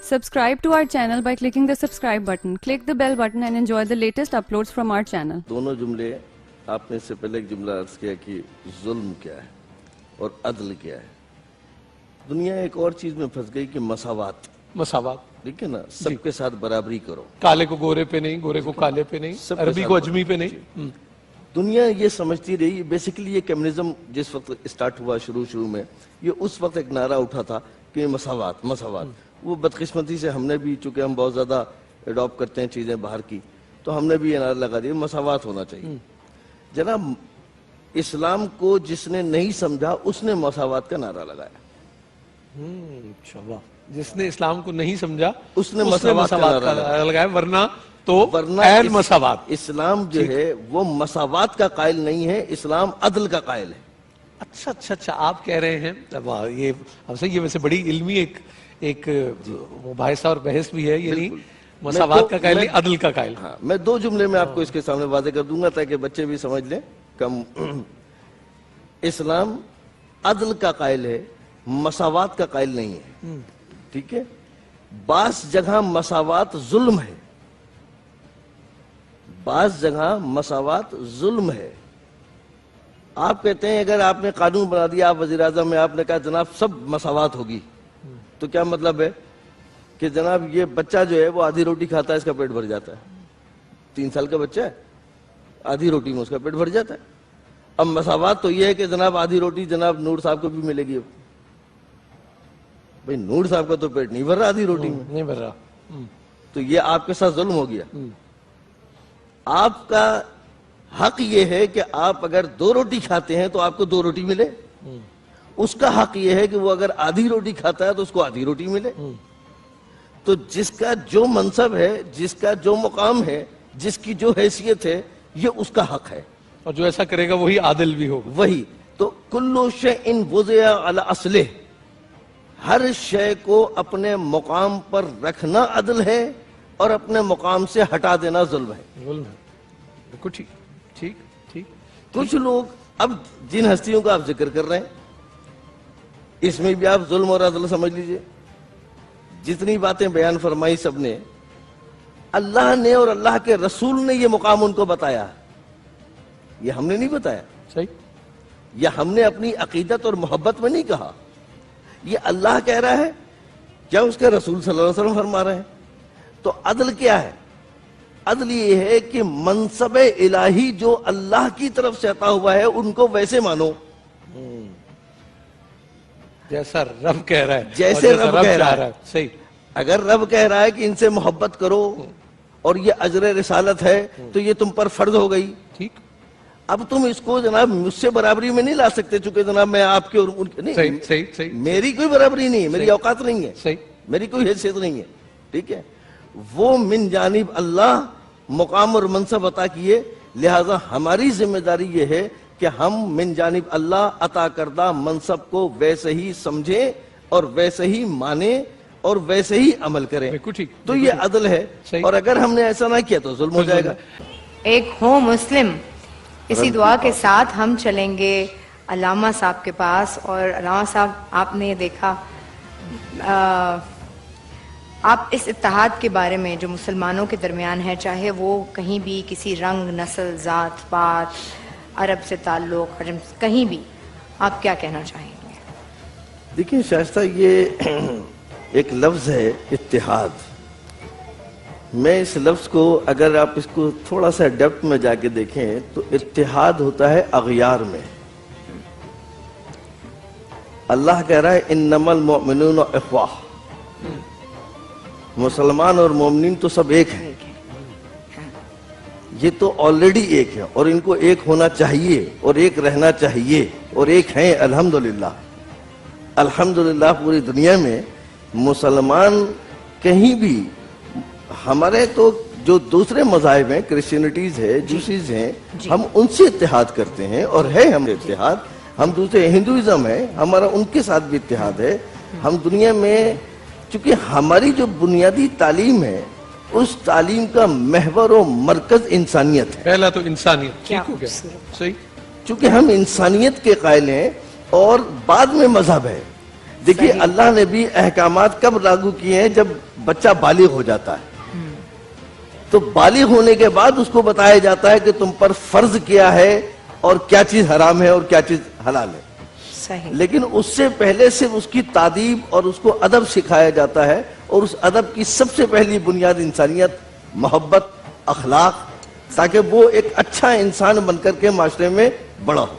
Subscribe to our channel by clicking the subscribe button. Click the bell button and enjoy the latest uploads from our channel. दोनों जुमले आपने इससे पहले एक जुमला अर्ज किया कि जुल्म क्या है और अदल क्या है। दुनिया एक और चीज में फंस गई कि मसावात ठीक है ना, सबके साथ बराबरी करो, काले को गोरे पे नहीं, गोरे को काले पे नहीं, अरबी को अजमी पे नहीं। दुनिया ये समझती रही। बेसिकली ये कम्युनिज्म जिस वक्त स्टार्ट हुआ शुरू में, ये उस वक्त एक नारा उठा था कि मसावात। वो बदकिस्मती से हमने भी, चूंकि हम बहुत ज्यादा एडॉप्ट करते हैं चीजें बाहर की, तो हमने भी ये नारा लगा दिया मसावात होना चाहिए। जनाब, इस्लाम को जिसने नहीं समझा उसने मसावात का नारा लगाया। जिसने इस्लाम को नहीं समझा उसने मसावात का नारा लगाया, वरना ऐन मसावात। इस्लाम जो है वो मसावात का कायल नहीं है, इस्लाम अदल का कायल है। अच्छा, आप कह रहे हैं, वाह, ये हमसे ये वैसे बड़ी इल्मी एक मुबाहिसा और बहस भी है, यानी मसावात का कायल नहीं, अदल का कायल। हाँ, मैं दो जुमले में आपको इसके सामने वादे कर दूंगा ताकि बच्चे भी समझ लें। इस्लाम अदल का कायल है, मसावात का कायल नहीं है, ठीक है। बास जगह मसावात जुल्म है, बास जगह मसावात जुल्म है। आप कहते हैं अगर आपने कानून बना दिया, आप वजीर आज़म में आपने कहा जनाब सब मसावात होगी, तो क्या मतलब है कि जनाब ये बच्चा जो है वो आधी रोटी खाता है, इसका पेट भर जाता है। 3 साल का बच्चा है, आधी रोटी में उसका पेट भर जाता है। अब मसावात तो ये है कि जनाब आधी रोटी जनाब नूर साहब को भी मिलेगी। अब भाई नूर साहब का तो पेट नहीं भर रहा आधी रोटी में, नहीं भर रहा, तो ये आपके साथ जुल्म हो गया। आपका हक ये है कि आप अगर 2 रोटी खाते हैं तो आपको 2 रोटी मिले। उसका हक ये है कि वो अगर आधी रोटी खाता है तो उसको आधी रोटी मिले। तो जिसका जो मनसब है, जिसका जो मुकाम है, जिसकी जो हैसियत है, ये उसका हक है, और जो ऐसा करेगा वही आदिल भी होगा। वही तो कुल्लु शैइन वुज़िअ अला अस्लिह, हर शय को अपने मुकाम पर रखना अदल है और अपने मुकाम से हटा देना जुल्म है। बिल्कुल ठीक। कुछ लोग, अब जिन हस्तियों का आप जिक्र कर रहे हैं, इसमें भी आप जुल्म और अदल समझ लीजिए। जितनी बातें बयान फरमाई सबने, अल्लाह ने और अल्लाह के रसूल ने ये मुकाम उनको बताया, ये हमने नहीं बताया। सही, ये हमने अपनी अकीदत और मोहब्बत में नहीं कहा, ये अल्लाह कह रहा है, क्या उसके रसूल सल्लल्लाहु अलैहि वसल्लम फरमा रहे हैं। तो अदल क्या है? अदल ये है कि मनसबे इलाही जो अल्लाह की तरफ से अता हुआ है उनको वैसे मानो जैसा रब कह रहा है, जैसे रब कह रहा है। सही, अगर रब कह रहा है कि इनसे मोहब्बत करो और ये अजर रिसालत है, तो ये तुम पर फर्ज हो गई। ठीक। अब तुम इसको जनाब मुझसे बराबरी में नहीं ला सकते, चूंकि जनाब मैं आपके और उनके नहीं। सही। मेरी कोई बराबरी नहीं है, मेरी औकात नहीं है, सही, मेरी कोई हैसियत नहीं है, ठीक है। वो मिन जानिब अल्लाह मुकाम और मनसब अता किए, लिहाजा हमारी जिम्मेदारी ये है कि हम मिन जानिब अल्लाह अता करदा मनसब को वैसे ही समझें और वैसे ही माने और वैसे ही अमल करें। तो ये अदल है, और अगर हमने ऐसा ना किया तो जुल्म हो जाएगा। एक हो मुस्लिम, इसी दुआ के साथ हम चलेंगे अल्लामा साहब के पास। और अल्लामा साहब, आपने देखा, आप इस इत्तेहाद के बारे में जो मुसलमानों के दरमियान है, चाहे वो कहीं भी किसी रंग, नस्ल, जात पात, अरब से ताल्लुक, कहीं भी, आप क्या कहना चाहेंगे? देखिए शाइस्ता, ये एक लफ्ज है इत्तेहाद। मैं इस लफ्ज को, अगर आप इसको थोड़ा सा डेप्थ में जाके देखें तो इत्तेहाद होता है अग़यार में। अल्लाह कह रहा है इन्नमल मुअमिनून इख्वाह, मुसलमान और मोमिनीन तो सब एक हैं। ये तो ऑलरेडी एक है और इनको एक होना चाहिए और एक रहना चाहिए और एक हैं। अल्हम्दुलिल्लाह, अल्हम्दुलिल्लाह पूरी दुनिया में मुसलमान कहीं भी, हमारे तो जो दूसरे मज़ाहिब हैं, क्रिश्चियनिटीज है, जूसीज हैं, हम उनसे इत्तेहाद करते हैं और है हमारे इत्तेहाद। हम दूसरे हिंदुइज्म है, हमारा उनके साथ भी इत्तेहाद है। हम दुनिया में, चूंकि हमारी जो बुनियादी तालीम है, उस तालीम का महवर और मरकज इंसानियत है। पहला तो इंसानियत, ठीक हो गया, सही। चूंकि हम इंसानियत के कायल हैं और बाद में मजहब है, دیکھیے اللہ نے بھی احکامات کب لاگو کیے ہیں؟ جب بچہ بالغ ہو جاتا ہے تو بالغ ہونے کے بعد اس کو بتایا جاتا ہے کہ تم پر فرض کیا ہے اور کیا چیز حرام ہے اور کیا چیز حلال ہے. صحیح. لیکن اس سے پہلے صرف اس کی تعدیب اور اس کو ادب سکھایا جاتا ہے، اور اس ادب کی سب سے پہلی بنیاد انسانیت، محبت، اخلاق، تاکہ وہ ایک اچھا انسان بن کر کے معاشرے میں بڑا ہو.